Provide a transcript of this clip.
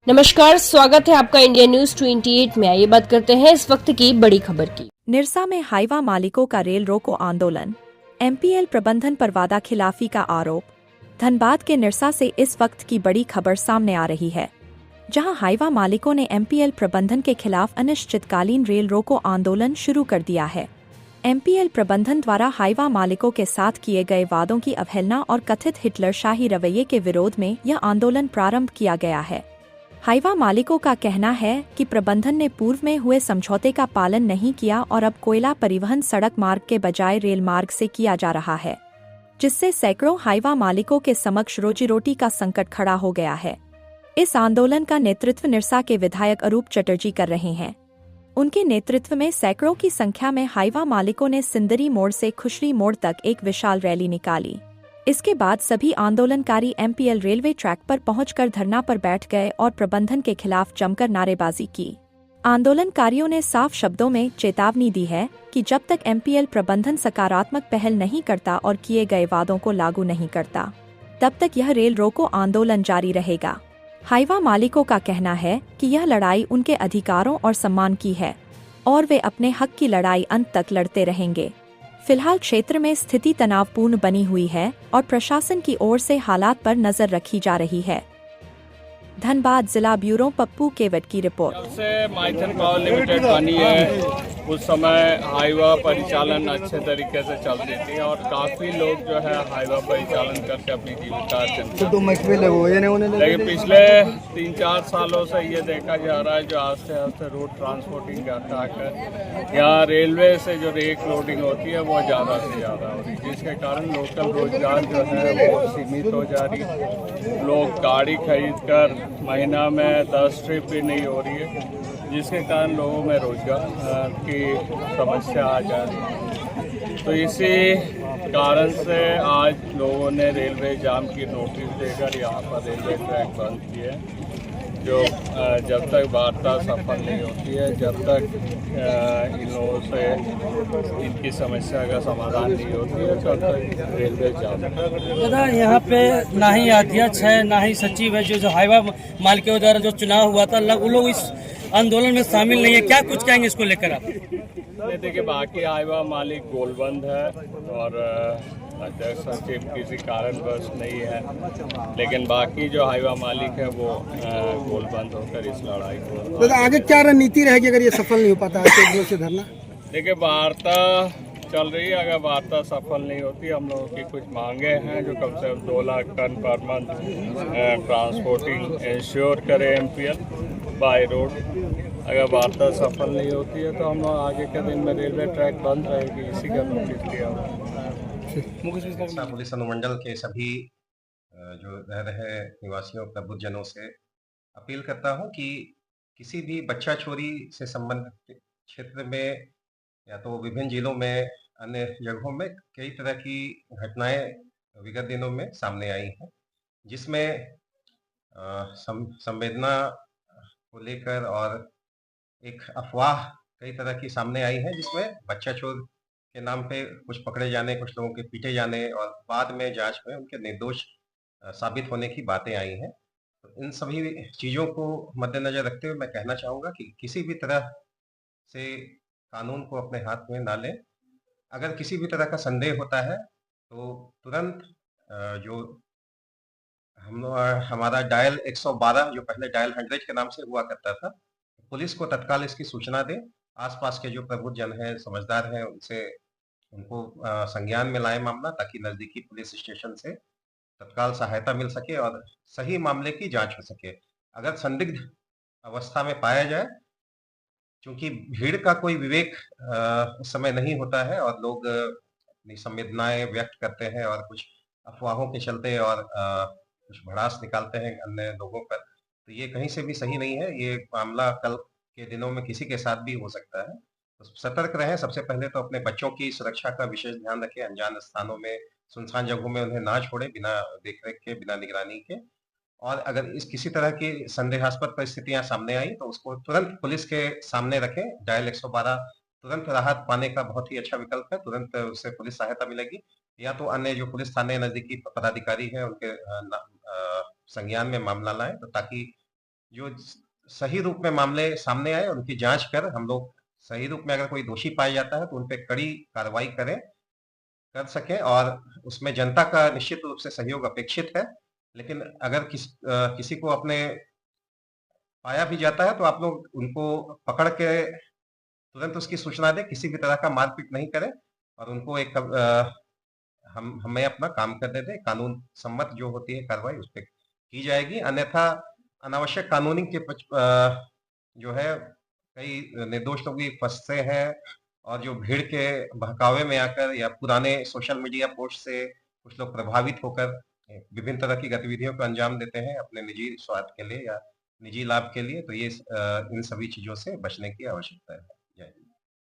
नमस्कार, स्वागत है आपका इंडिया न्यूज 28 में। आइए बात करते हैं इस वक्त की बड़ी खबर की। निरसा में हाईवा मालिकों का रेल रोको आंदोलन, एमपीएल प्रबंधन पर वादा खिलाफी का आरोप। धनबाद के निरसा से इस वक्त की बड़ी खबर सामने आ रही है, जहां हाईवा मालिकों ने एमपीएल प्रबंधन के खिलाफ अनिश्चितकालीन रेल रोको आंदोलन शुरू कर दिया है। एमपीएल प्रबंधन द्वारा हाईवा मालिकों के साथ किए गए वादों की अवहेलना और कथित हिटलरशाही रवैये के विरोध में यह आंदोलन प्रारंभ किया गया है। हाईवा मालिकों का कहना है कि प्रबंधन ने पूर्व में हुए समझौते का पालन नहीं किया और अब कोयला परिवहन सड़क मार्ग के बजाय रेल मार्ग से किया जा रहा है, जिससे सैकड़ों हाईवा मालिकों के समक्ष रोजी रोटी का संकट खड़ा हो गया है। इस आंदोलन का नेतृत्व निरसा के विधायक अरूप चटर्जी कर रहे हैं। उनके नेतृत्व में सैकड़ों की संख्या में हाईवा मालिकों ने सिंदरी मोड़ से खुशरी मोड़ तक एक विशाल रैली निकाली। इसके बाद सभी आंदोलनकारी एमपीएल रेलवे ट्रैक पर पहुंचकर धरना पर बैठ गए और प्रबंधन के खिलाफ जमकर नारेबाजी की। आंदोलनकारियों ने साफ शब्दों में चेतावनी दी है कि जब तक एमपीएल प्रबंधन सकारात्मक पहल नहीं करता और किए गए वादों को लागू नहीं करता, तब तक यह रेल रोको आंदोलन जारी रहेगा। हाईवा मालिकों का कहना है कि यह लड़ाई उनके अधिकारों और सम्मान की है और वे अपने हक की लड़ाई अंत तक लड़ते रहेंगे। फिलहाल क्षेत्र में स्थिति तनावपूर्ण बनी हुई है और प्रशासन की ओर से हालात पर नजर रखी जा रही है। धनबाद जिला ब्यूरो पप्पू केवट की रिपोर्ट। जब से माइथन पावर लिमिटेड बनी है उस समय हाईवा परिचालन अच्छे तरीके से चलती थी और काफ़ी लोग जो है हाईवा परिचालन करके अपनी जीविका लेकिन पिछले 3-4 सालों से ये देखा जा रहा है जो आस्ते आस्ते रोड ट्रांसपोर्टिंग जाता है, यहाँ रेलवे से जो रेक लोडिंग होती है वो ज़्यादा से ज़्यादा हो रही है, जिसके कारण लोकल रोजगार जो है वो सीमित हो जा रही है। लोग गाड़ी खरीद कर महीना में 10 ट्रिप भी नहीं हो रही है, जिसके कारण लोगों में रोजगार की समस्या आ जाए। तो इसी कारण से आज लोगों ने रेलवे जाम की नोटिस देकर यहाँ पर रेलवे ट्रैक बंद किए, जो जब तक वार्ता सफल नहीं होती है, जब तक इन लोगों से इनकी समस्या का समाधान नहीं होती है, तब तक रेलवे जाम। दादा यहाँ पे ना ही अध्यक्ष है ना ही सचिव है, जो हाईवा मालिकों द्वारा जो चुनाव हुआ था वो लोग इस आंदोलन में शामिल नहीं है। क्या कुछ कहेंगे इसको लेकर आप? देखिए, बाकी हाईवा मालिक गोलबंद है और अध्यक्ष सचिव किसी कारणवश नहीं है, लेकिन बाकी जो हाईवा मालिक है वो गोलबंद होकर इस लड़ाई को। तो आगे क्या रणनीति रहेगी अगर ये सफल नहीं हो पाता है से धरना? देखिए, वार्ता चल रही है, अगर वार्ता सफल नहीं होती, हम लोगों की कुछ मांगे हैं जो कम से कम 2 lakh ton per month transporting insure करे एमपीएल बाय रोड। अगर वार्ता सफल नहीं होती है तो हम लोग आगे के दिन में रेलवे ट्रैक बंद रहेगी, इसी का नोटिस दिया हुआ। पुलिस अनुमंडल के सभी जो रह रहे निवासियों प्रबुद्धजनों से अपील करता हूं कि किसी भी बच्चा चोरी से संबंधित क्षेत्र में या तो विभिन्न जिलों में अन्य जगहों में कई तरह की घटनाएं विगत दिनों में सामने आई हैं, जिसमें संवेदना को लेकर और एक अफवाह कई तरह की सामने आई है, जिसमें बच्चा चोर के नाम पे कुछ पकड़े जाने, कुछ लोगों के पीटे जाने और बाद में जांच में उनके निर्दोष साबित होने की बातें आई हैं। तो इन सभी चीज़ों को मद्देनजर रखते हुए मैं कहना चाहूँगा कि किसी भी तरह से कानून को अपने हाथ में ना लें। अगर किसी भी तरह का संदेह होता है तो तुरंत जो हमारा डायल 112 जो पहले डायल 100 के नाम से हुआ करता था, पुलिस को तत्काल इसकी सूचना दें। आसपास के जो प्रबुद्धजन हैं, समझदार हैं, उनको संज्ञान में लाएं मामला, ताकि नज़दीकी पुलिस स्टेशन से तत्काल सहायता मिल सके और सही मामले की जांच हो सके। अगर संदिग्ध अवस्था में पाया जाए, क्योंकि भीड़ का कोई विवेक उस समय नहीं होता है और लोग अपनी संवेदनाएं व्यक्त करते हैं और कुछ अफवाहों के चलते और कुछ भड़ास निकालते हैं अन्य लोगों पर, तो ये कहीं से भी सही नहीं है। ये मामला कल के दिनों में किसी के साथ भी हो सकता है, तो सतर्क रहें। सबसे पहले तो अपने बच्चों की सुरक्षा का विशेष ध्यान रखें। अनजान स्थानों में, सुनसान जगहों में उन्हें ना छोड़े बिना देखरेख के, बिना निगरानी के। और अगर इस किसी तरह की संदेहास्पद परिस्थितियां सामने आई तो उसको तुरंत पुलिस के सामने रखें। डायल 112 तुरंत राहत पाने का बहुत ही अच्छा विकल्प है, तुरंत उससे पुलिस सहायता मिलेगी। या तो अन्य जो पुलिस थाने नजदीकी पदाधिकारी हैं उनके संज्ञान में मामला लाएं, तो ताकि जो सही रूप में मामले सामने आए उनकी जांच कर हम लोग सही रूप में अगर कोई दोषी पाया जाता है तो उन पे कड़ी कार्रवाई कर सकें, और उसमें जनता का निश्चित रूप से सहयोग अपेक्षित है। लेकिन अगर किसी को अपने पाया भी जाता है तो आप लोग उनको पकड़ के तुरंत उसकी सूचना दें, किसी भी तरह का मारपीट नहीं करें और उनको हमें अपना काम करने दें। कानून सम्मत जो होती है कार्रवाई उस पर की जाएगी, अन्यथा अनावश्यक कानूनी के जो है कई निर्दोष लोग भी फंसते हैं और जो भीड़ के बहकावे में आकर या पुराने सोशल मीडिया पोस्ट से कुछ लोग प्रभावित होकर विभिन्न तरह की गतिविधियों को अंजाम देते हैं अपने निजी स्वार्थ के लिए या निजी लाभ के लिए। तो ये इन सभी चीजों से बचने की आवश्यकता है।